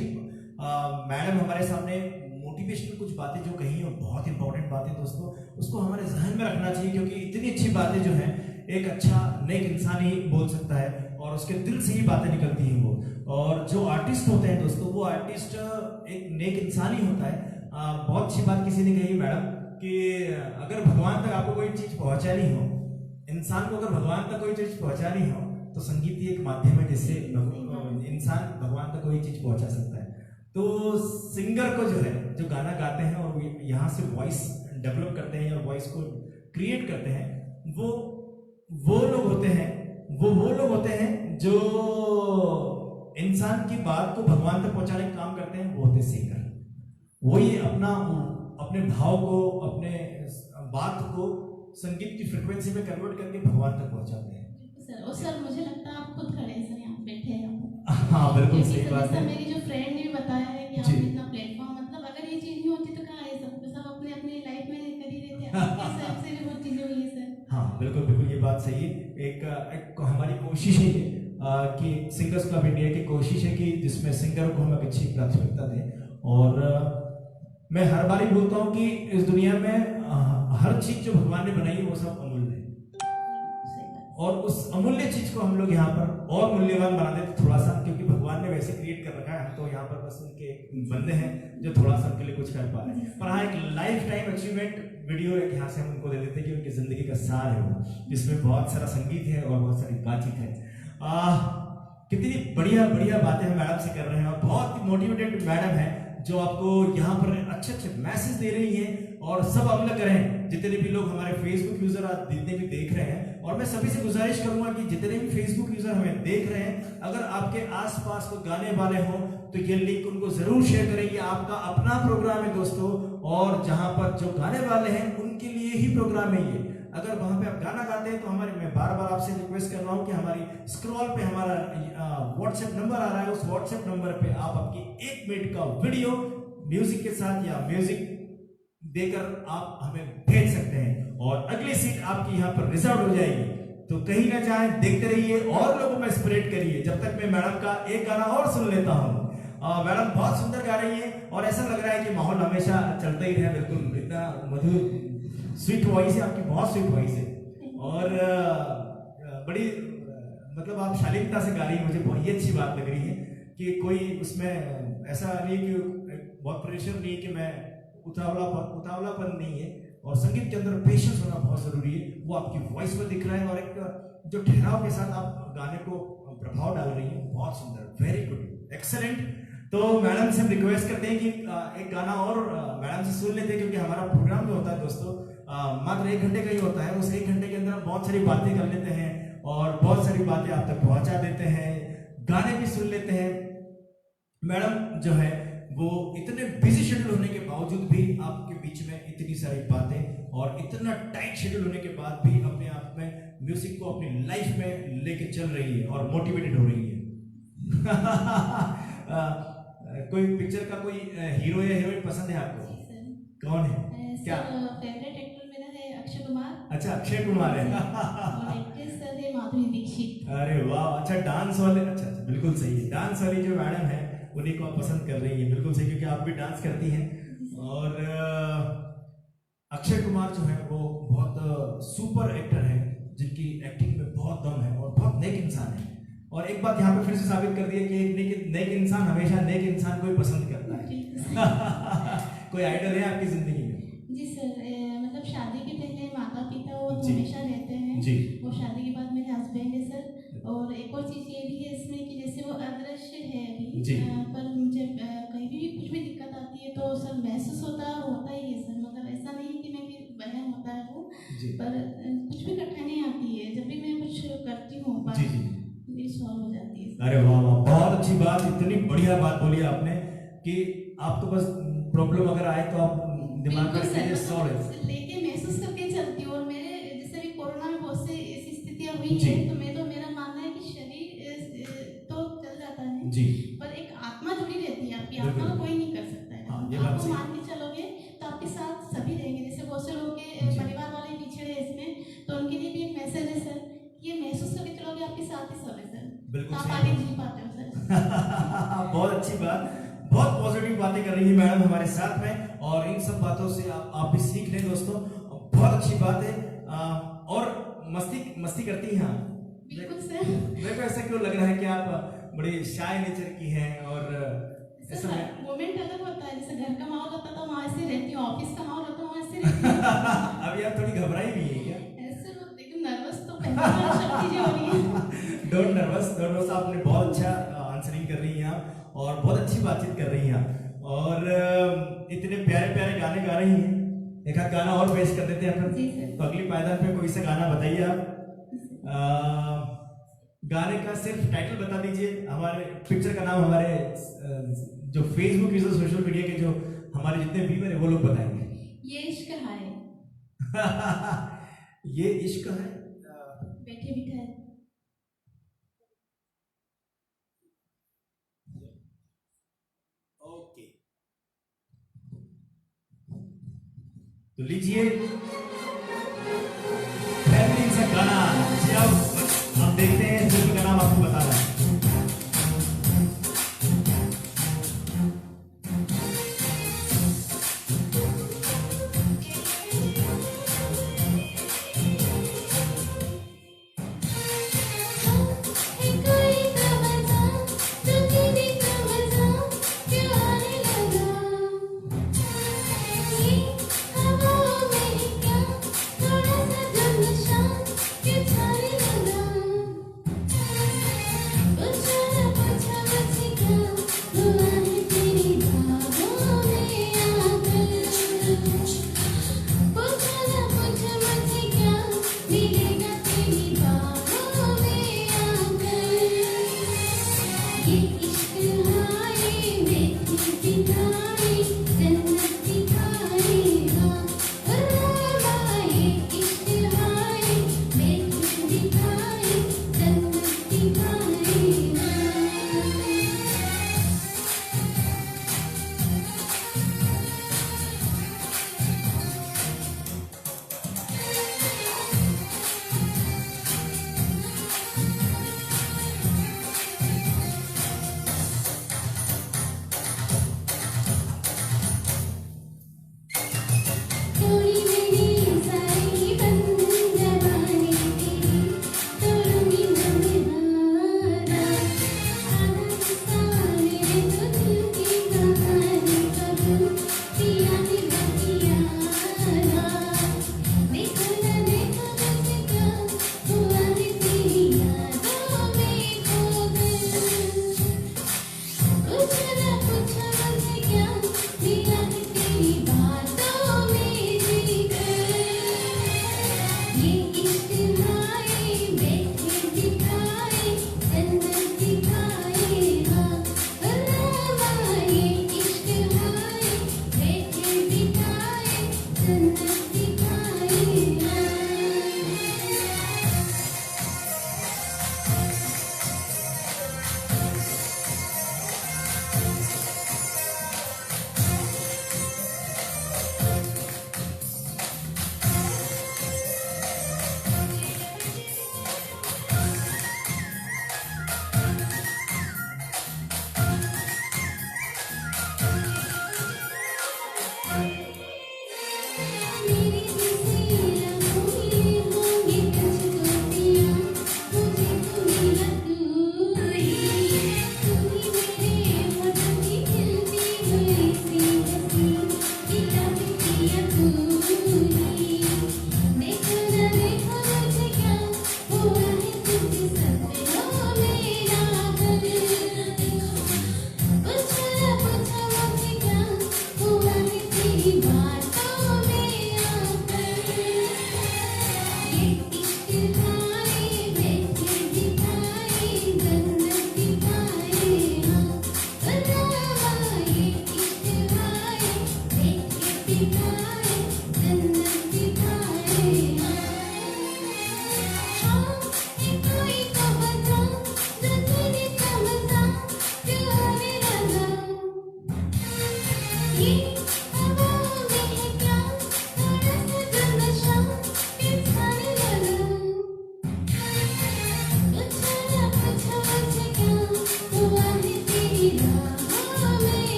मैडम हमारे सामने मोटिवेशनल कुछ बातें जो कही हैं, बहुत इंपॉर्टेंट बातें दोस्तों, उसको हमारे जहन में रखना चाहिए, क्योंकि इतनी अच्छी बातें जो हैं एक अच्छा नेक इंसान ही बोल सकता है, और उसके दिल से ही बातें निकलती हैं वो। और जो आर्टिस्ट होते हैं दोस्तों, वो आर्टिस्ट एक नेक इंसान ही होता है। बहुत अच्छी बात किसी ने कही मैडम कि अगर भगवान तक आपको कोई चीज पहुंचानी हो, इंसान को अगर भगवान तक कोई चीज पहुंचानी हो तो संगीत ही एक माध्यम है जिससे इंसान भगवान तक कोई चीज पहुंचा सकता है। तो सिंगर को जो है, जो गाना गाते हैं और यहाँ से वॉइस डेवलप करते हैं या वॉइस को क्रिएट करते हैं, वो लोग होते हैं जो इंसान की बात को भगवान तक पहुंचाने का काम करते हैं, वो होते हैं सिंगर। वो ये अपने भाव को, अपने बात को संगीत की फ्रिक्वेंसी में कन्वर्ट करके भगवान तक पहुंचाते हैं। सर, और सर मुझे लगता है आप खुद खड़े हैं सर, यहाँ बैठे हैं आप। हाँ बिल्कुल सही बात है। मेरी जो फ्रेंड ने भी बताया है कि आपने इतना प्लेटफॉर्म, मतलब अगर ये चीज नहीं होती तो कहाँ है सब अपने अपनी लाइफ में कर ही रहे थे, आपके हिसाब से भी बहुत चीजें हुई है सर। हाँ बिल्कुल ये बात सही है। एक हमारी कोशिश है कि सिंगर्स क्लब इंडिया की कोशिश है कि जिसमें सिंगर को हम एक अच्छी प्राथमिकता दें। और मैं हर बार ही बोलता हूँ कि इस दुनिया में हर चीज जो भगवान ने बनाई है वो सब अमूल्य है, और उस अमूल्य चीज को हम लोग यहाँ पर और मूल्यवान बना देते थोड़ा सा, क्योंकि भगवान ने वैसे क्रिएट कर रखा है। हम तो यहाँ पर बस उनके बंदे हैं जो थोड़ा सा उनके लिए कुछ कर पा रहे हैं। पर हाँ, एक लाइफ टाइम अचीवमेंट वीडियो एक यहाँ से हम उनको दे देते हैं कि उनकी जिंदगी का सार है वो, जिसमें बहुत सारा संगीत है और बहुत सारी बातचीत है। कितनी बढ़िया बातें हम मैडम से कर रहे हैं, और बहुत ही मोटिवेटेड मैडम है जो आपको यहाँ पर अच्छे मैसेज दे रही हैं। और सब अमल करें, जितने भी लोग हमारे फेसबुक यूजर जितने भी देख रहे हैं, और मैं सभी से गुजारिश करूंगा कि जितने भी फेसबुक यूजर हमें देख रहे हैं, अगर आपके आसपास कोई गाने वाले हो तो ये लिंक उनको जरूर शेयर करें। ये आपका अपना प्रोग्राम है दोस्तों, और जहां पर जो गाने वाले हैं उनके लिए ही प्रोग्राम है ये। अगर वहां पे आप गाना गाते हैं तो मैं बार बार आपसे रिक्वेस्ट कर रहा हूं कि हमारी स्क्रॉल पे हमारा व्हाट्सएप नंबर आ रहा है, उस व्हाट्सएप नंबर पे आप आपकी 1 मिनट का वीडियो म्यूजिक के साथ या म्यूजिक देकर आप हमें भेज सकते हैं, और अगली सीट आपकी यहाँ पर रिजर्व हो जाएगी। तो कहीं ना जाए, देखते रहिए और लोगों में स्प्रेड करिए। जब तक मैं मैडम का एक गाना और सुन लेता हूँ। मैडम बहुत सुंदर गा रही है, और ऐसा लग रहा है कि माहौल हमेशा चलता ही रहे। बिल्कुल इतना मधुर स्वीट वॉइस है आपकी, बहुत स्वीट वॉइस है, और बड़ी मतलब आप शालीनता से गा रही है। मुझे बहुत ही अच्छी बात लग रही है कि कोई उसमें ऐसा नहीं है कि बहुत प्रेशर नहीं है कि मैं उतावलापन नहीं है, और संगीत के अंदर पेशेंस होना बहुत जरूरी है। वो आपकी वॉइस में दिख रहा है, और एक जो ठहराव के साथ आप गाने को प्रभाव डाल रही है, बहुत सुंदर, वेरी गुड, एक्सेलेंट। तो मैडम से हम रिक्वेस्ट करते हैं कि एक गाना और मैडम से सुन लेते हैं, क्योंकि हमारा प्रोग्राम जो होता है दोस्तों मात्र 1 घंटे का ही होता है। उस 1 घंटे के अंदर हम बहुत सारी बातें कर लेते हैं, और बहुत सारी बातें आप तक पहुंचा देते हैं, गाने भी सुन लेते हैं। मैडम जो है वो इतने बिजी शेड्यूल होने के बावजूद भी आपके बीच में इतनी सारी बातें, और इतना टाइट शेड्यूल होने के बाद भी अपने आप में म्यूजिक को अपनी लाइफ में लेके चल रही है और मोटिवेटेड हो रही है। कोई पिक्चर का कोई हीरो या हीरोइन पसंद है आपको? कौन है? क्या फेवरेट एक्टर मेरा है अक्षय कुमार। अच्छा, अक्षय कुमार है। और एक्ट्रेस है माधुरी दीक्षित। अरे वाह, अच्छा डांस वाले, अच्छा बिल्कुल सही है, डांस वाली जो मैडम है उन्हीं को आप पसंद कर रही है। बिल्कुल सही, क्योंकि आप भी डांस करती हैं। और अक्षय कुमार जो है वो बहुत सुपर एक्टर है, जिनकी एक्टिंग में बहुत दम है और बहुत नेक इंसान है। और एक बात यहाँ पे फिर से साबित कर दी है कि एक नेक इंसान हमेशा नेक इंसान को ही पसंद करता है। कोई आइडल है आपकी जिंदगी में? जी सर, मतलब शादी के पहले माता पिता वो हमेशा रहते हैं जी। वो शादी के बाद मेरे हस्बैंड है सर। और एक और चीज़ ये भी है इसमें कि जैसे वो अदृश्य है अभी, पर मुझे कहीं भी कुछ भी दिक्कत आती है तो सर महसूस होता ही है सर। मतलब ऐसा नहीं है कि मैं भी बहन होता है वो, पर कुछ भी कठिनाई आती है, जब भी मैं कुछ करती हूँ मेरी सॉल्व हो जाती है। अरे वाह वाह, बहुत अच्छी बात, इतनी बढ़िया बात बोली आपने कि आपको बस प्रॉब्लम अगर आए तो आप दिमाग में सॉल्व लेके महसूस करके चलती हूँ। और मेरे जैसे भी कोरोना में बहुत से ऐसी स्थितियाँ हुई है, तो मेरा मानना है कि शरीर तो चल जाता है जी, पर एक आत्मा जुड़ी रहती है। आपकी आत्मा को कोई नहीं कर सकता है। आपको मान के चलोगे तो आपके साथ सभी रहेंगे। जैसे बहुत से लोग के परिवार वाले पिछड़े हैं इसमें, तो उनके लिए भी एक मैसेज है सर, ये महसूस करके चलोगे आपके साथ ही सब है सर, बिल्कुल आप आगे जी पाते हो सर। बहुत अच्छी बात, बहुत पॉजिटिव बातें कर रही है मैडम हमारे साथ में, और इन सब बातों से आप भी सीख लें दोस्तों, बहुत अच्छी बात है। और मस्ती करती हैं आप? बिल्कुल सर। मेरे को ऐसा क्यों लग रहा है कि आप बड़ी शाय नेचर की हैं, और ऐसा मोमेंट अलग होता है। जैसे घर का माहौल होता था वहाँ अभी आप थोड़ी घबराई भी है क्या? ऐसे मत देखो, नर्वस तो पहली बार सब चीजें हो रही है। डोंट नर्वस, आपने बहुत अच्छा आंसरिंग कर रही हैं आप और बहुत अच्छी बातचीत कर रही हैं आप और इतने प्यारे प्यारे गाने गा रही हैं। एक आध गाना और पेश कर देते हैं अपन। जी सर। तो अगली पायदान पे कोई सा गाना बताइए आप। गाने का सिर्फ टाइटल बता दीजिए, हमारे पिक्चर का नाम, हमारे जो फेसबुक या सोशल मीडिया के जो हमारे जितने व्यूअर है वो लोग बताएंगे। ये इश्क है। ये इश्क है। बैठे बिठाए। ओके, तो लीजिए फैमिली से गाना। जब हम देखते हैं फिल्म का नाम आपको बता रहा है।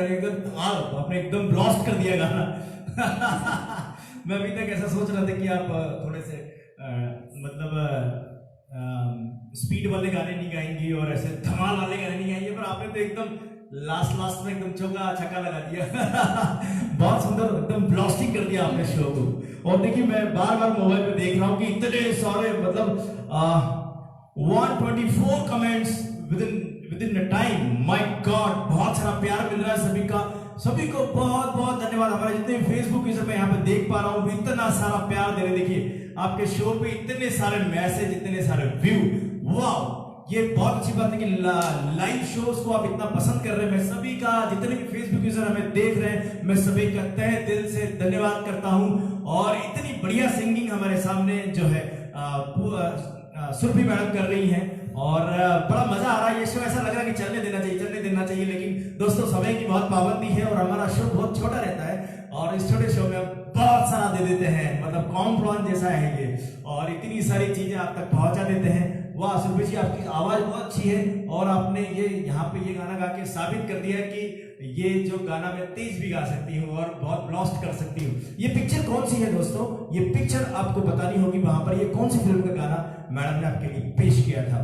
गाने एकदम आपने एकदम ब्लास्ट कर दिया गाना। मैं अभी तक ऐसा सोच रहा था कि आप थोड़े से स्पीड वाले गाने नहीं गाएंगी और ऐसे धमाल वाले गाने नहीं गाएंगे, पर आपने तो एकदम लास्ट में एकदम चौका छक्का लगा दिया। बहुत सुंदर, एकदम ब्लास्टिंग कर दिया आपने शो को। और देखिए मैं बार मोबाइल पे देख रहा हूँ कि इतने सारे 124 comments with in time. My God, बहुत सारा प्यार मिल रहा है सभी को बहुत बहुत धन्यवाद। हमारे जितने फेसबुक यूजर मैं यहाँ पे देख पा रहा हूँ, इतना सारा प्यार दे रहे। देखिए आपके शो पे इतने सारे मैसेज, इतने सारे व्यू, वाह, ये बहुत अच्छी बात है कि लाइव शोज को आप इतना पसंद कर रहे हैं। मैं सभी का, जितने भी फेसबुक यूजर हमें देख रहे हैं, मैं सभी का तहे दिल से धन्यवाद करता हूं। और इतनी बढ़िया सिंगिंग हमारे सामने जो है सुरभि मैडम कर रही हैं और बड़ा मजा आ रहा है। ये शो ऐसा लग रहा है कि चलने देना चाहिए, लेकिन दोस्तों समय की बहुत पाबंदी है और हमारा शो बहुत छोटा रहता है और इस छोटे शो में बहुत सारा दे देते हैं, मतलब कॉम्प्लॉन जैसा है ये, और इतनी सारी चीजें आप तक पहुंचा देते हैं। वाह सुरभि जी, आपकी आवाज बहुत अच्छी है और आपने ये यहाँ पे ये गाना गा के साबित कर दिया कि ये जो गाना मैं तेज भी गा सकती हूँ और बहुत ब्लास्ट कर सकती हूँ। ये पिक्चर कौन सी है दोस्तों? ये पिक्चर आपको बतानी होगी वहां पर, ये कौन सी फिल्म का गाना मैडम ने आपके लिए पेश किया था।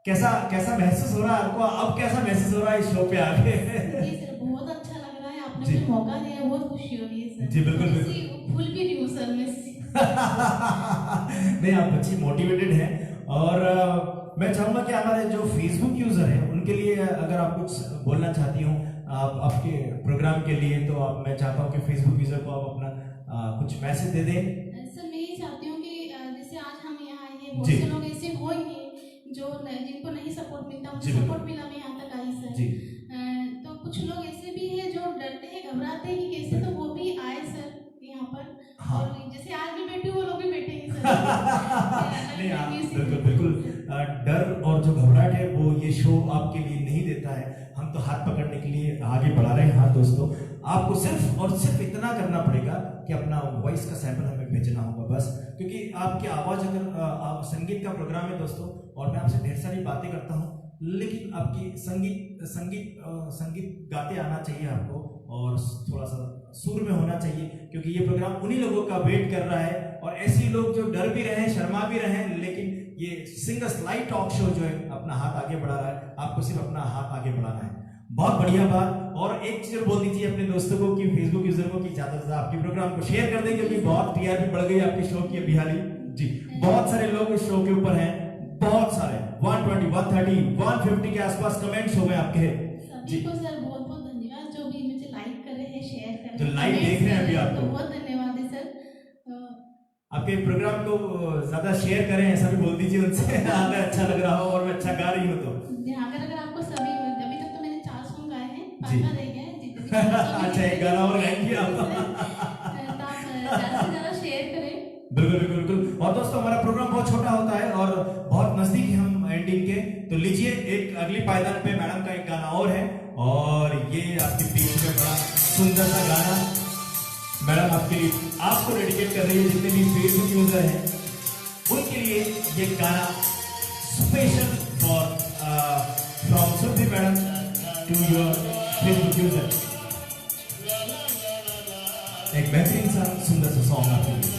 कैसा महसूस हो रहा है आपको? अब कैसा महसूस हो रहा है इस शो पे आके? जी सर, बहुत अच्छा लग रहा है, आपने मुझे मौका दिया, बहुत खुशी हो रही है सर। जी बिल्कुल फुल भी रही हूँ सर मैं। नहीं, आप अच्छी मोटिवेटेड हैं और मैं चाहूंगा कि हमारे जो फेसबुक यूजर हैं उनके लिए अगर आप कुछ बोलना चाहती हूँ आपके प्रोग्राम के लिए, तो मैं चाहता हूँ कि फेसबुक यूजर को आप अपना कुछ मैसेज दे दें। सर मैं ये चाहती हूँ कि जैसे आज हम यहाँ आए हैं, बहुत से लोग ऐसे होंगे जो जिनको नहीं सपोर्ट मिलता, मुझे सपोर्ट मिला, मैं यहाँ तक आई सर। तो कुछ लोग ऐसे भी हैं जो डरते हैं, घबराते हैं कि कैसे, तो वो भी आए सर यहाँ पर। हाँ। और जैसे आज भी बैठे वो लोग भी बैठेंगे सर। नहीं, बिल्कुल डर और जो घबराहट है वो ये शो आपके लिए नहीं देता है। हम तो हाथ पकड़ने के लिए आगे बढ़ा रहे हैं। हाँ दोस्तों, आपको सिर्फ और सिर्फ इतना करना पड़ेगा कि अपना वॉइस का सैंपल हमें भेजना होगा बस, क्योंकि आपकी आवाज अगर संगीत का प्रोग्राम है दोस्तों, और मैं आपसे ढेर सारी बातें करता हूँ, लेकिन आपकी संगीत गाते आना चाहिए आपको और थोड़ा सा सुर में होना चाहिए, क्योंकि ये प्रोग्राम उन्हीं लोगों का वेट कर रहा है। और ऐसे लोग जो डर भी रहे, शर्मा भी रहे, लेकिन ये सिंगर्स लाइव टॉक शो जो है अपना हाथ आगे बढ़ा रहा है। आपको सिर्फ अपना हाथ आगे बढ़ाना है। बहुत बढ़िया बात। और एक चीज बोल दीजिए अपने दोस्तों को कि फेसबुक यूजर को कि ज्यादा से ज्यादा आपके प्रोग्राम को शेयर कर दें, क्योंकि बहुत टीआरपी बढ़ गई आपके शो की अभी हाल ही। जी, बहुत सारे लोग इस शो के ऊपर हैं, बहुत सारे 120, 130, 150 के आसपास कमेंट्स हो गए आपके। सभी को सर बहुत बहुत धन्यवाद, जो भी मुझे लाइक कर रहे हैं, शेयर कर रहे हैं, जो लाइव देख रहे हैं अभी आपको, तो बहुत धन्यवाद है सर। आपके प्रोग्राम को ज्यादा शेयर करें, ऐसा भी बोल दीजिए उनसे। अगर अच्छा लग रहा हो और मैं अच्छा गा रही हूँ तो। अगर आपको सभी, अभी तक तो मैंने 4 सॉन्ग गाए हैं, 5 रह गए हैं जितने। अच्छा, एक गाना और गाएंगे आप? ज्यादा से ज्यादा शेयर करें। बिल्कुल। और दोस्तों, हमारा प्रोग्राम बहुत छोटा होता है और बहुत नजदीक है हम एंडिंग के, तो लीजिए एक अगली पायदान पे मैडम का एक गाना और है, और ये आपके बीच में बड़ा सुंदर सा गाना मैडम आपको डेडिकेट कर रही है। जितने भी फेसबुक यूजर हैं उनके लिए ये गाना special from Surabhi madam to your Facebook user. एक बेहतरीन सा सुंदर सा सॉन्ग आपके लिए।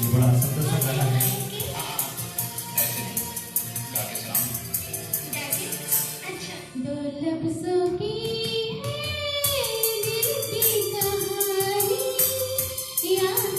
बड़ा सुंदर सा गाना है। दो लफ्जों की है दिल की कहानी, याद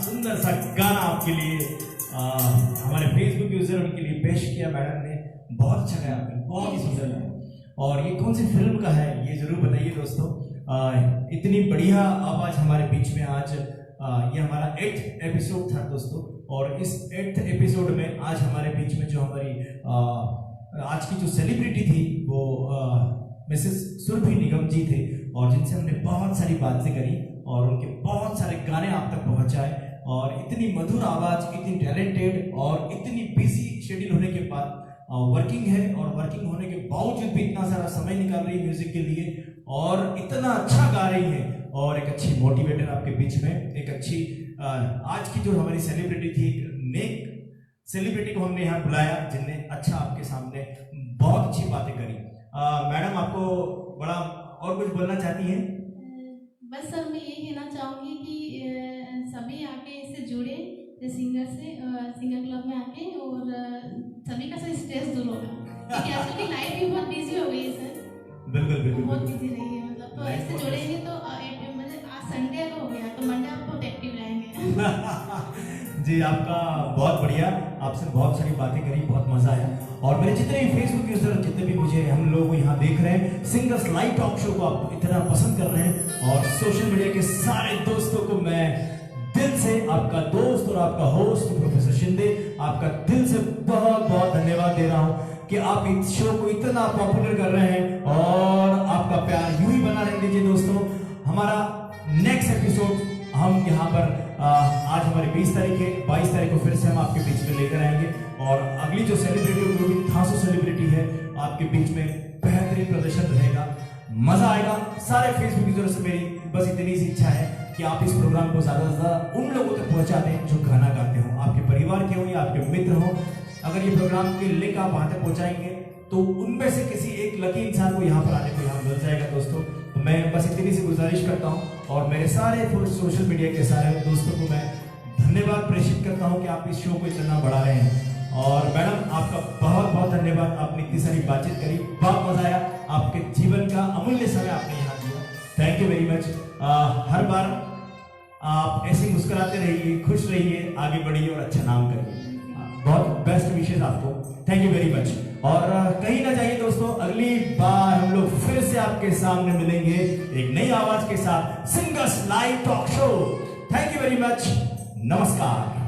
सुंदर सा गाना आपके लिए हमारे फेसबुक यूजर के लिए पेश किया मैडम ने। बहुत अच्छा गाया आपने, बहुत ही सुंदर गाया। और ये कौन सी फिल्म का है ये जरूर बताइए दोस्तों। इतनी बढ़िया आवाज हमारे बीच में आज ये हमारा 8th एपिसोड था दोस्तों। और इस 8th एपिसोड में आज हमारे बीच में जो हमारी आज की जो सेलिब्रिटी थी वो मिसेस सुरभि निगम जी थे, और जिनसे हमने बहुत सारी बातें करी और उनके बहुत सारे गाने आप तक पहुंचाए। और इतनी मधुर आवाज, इतनी टैलेंटेड और इतनी बिजी शेड्यूल होने के बाद वर्किंग है, और वर्किंग होने के बावजूद भी इतना सारा समय निकाल रही है म्यूजिक के लिए, और इतना अच्छा गा रही है, और एक अच्छी मोटिवेटर आपके बीच में, एक अच्छी आज की जो हमारी सेलिब्रिटी थी, नेक सेलिब्रिटी को हमने यहाँ बुलाया जिनने अच्छा आपके सामने बहुत अच्छी बातें करी। मैडम आपको बड़ा और कुछ बोलना चाहती हैं? बस सर मैं ये कहना चाहूँगी कि सभी आके इससे जुड़े सिंगर से, सिंगर क्लब में आके, और सभी का सर स्ट्रेस दूर होगा, क्योंकि आजकल की लाइफ भी बहुत बिजी हो गई है सर। बिल्कुल बिल्कुल बहुत बिजी रही है, मतलब तो ऐसे जुड़ेंगे तो मतलब आज संडे को हो गया तो मंडे आप बहुत एक्टिव रहेंगे। जी आपका बहुत बढ़िया, आपसे बहुत सारी बातें करी, बहुत मजा आया। और मेरे जितने भी फेसबुक यूजर, जितने भी मुझे हम लोग यहाँ देख रहे हैं, सिंगर्स लाइव टॉक शो को आप इतना पसंद कर रहे हैं, और सोशल मीडिया के सारे दोस्तों को मैं दिल से, आपका दोस्त और आपका होस्ट प्रोफेसर शिंदे, आपका दिल से बहुत बहुत धन्यवाद दे रहा हूँ कि आप इस शो को इतना पॉपुलर कर रहे हैं, और आपका प्यार यूं ही बना रहने दीजिए दोस्तों। हमारा नेक्स्ट एपिसोड हम यहाँ पर आज हमारी 20 तारीख है, 22 तारीख को फिर से हम आपके बीच में लेकर आएंगे, और अगली जो सेलिब्रिटी होगी, खासो सेलिब्रिटी है, आपके बीच में बेहतरीन प्रदर्शन रहेगा, मजा आएगा। सारे फेसबुक यूजर से मेरी बस इतनी सी इच्छा है कि आप इस प्रोग्राम को ज्यादा से ज्यादा उन लोगों तक पहुंचा दें जो गाना गाते हो, आपके परिवार के हो या आपके मित्र हो। अगर ये प्रोग्राम के लिंक आप वहां तक पहुंचाएंगे तो उनमें से किसी एक लकी इंसान को यहाँ पर आने को यहाँ मिल जाएगा दोस्तों। तो मैं बस इतनी सी गुजारिश करता हूँ, और मेरे सारे सोशल मीडिया के सारे दोस्तों को मैं धन्यवाद प्रेषित करता हूँ कि आप इस शो को इतना बढ़ा रहे हैं। और मैडम आपका बहुत बहुत धन्यवाद, आपने इतनी सारी बातचीत करी, बहुत मजा आया, आपके जीवन का अमूल्य समय आपने यहाँ दिया, थैंक यू वेरी मच। हर बार आप ऐसे मुस्कुराते रहिए, खुश रहिए, आगे बढ़िए और अच्छा नाम करिए। बहुत बेस्ट विशेष आपको, थैंक यू वेरी मच। और कहीं ना जाइए दोस्तों, अगली बार हम लोग फिर से आपके सामने मिलेंगे एक नई आवाज के साथ, singers live talk show. Thank you very much, नमस्कार।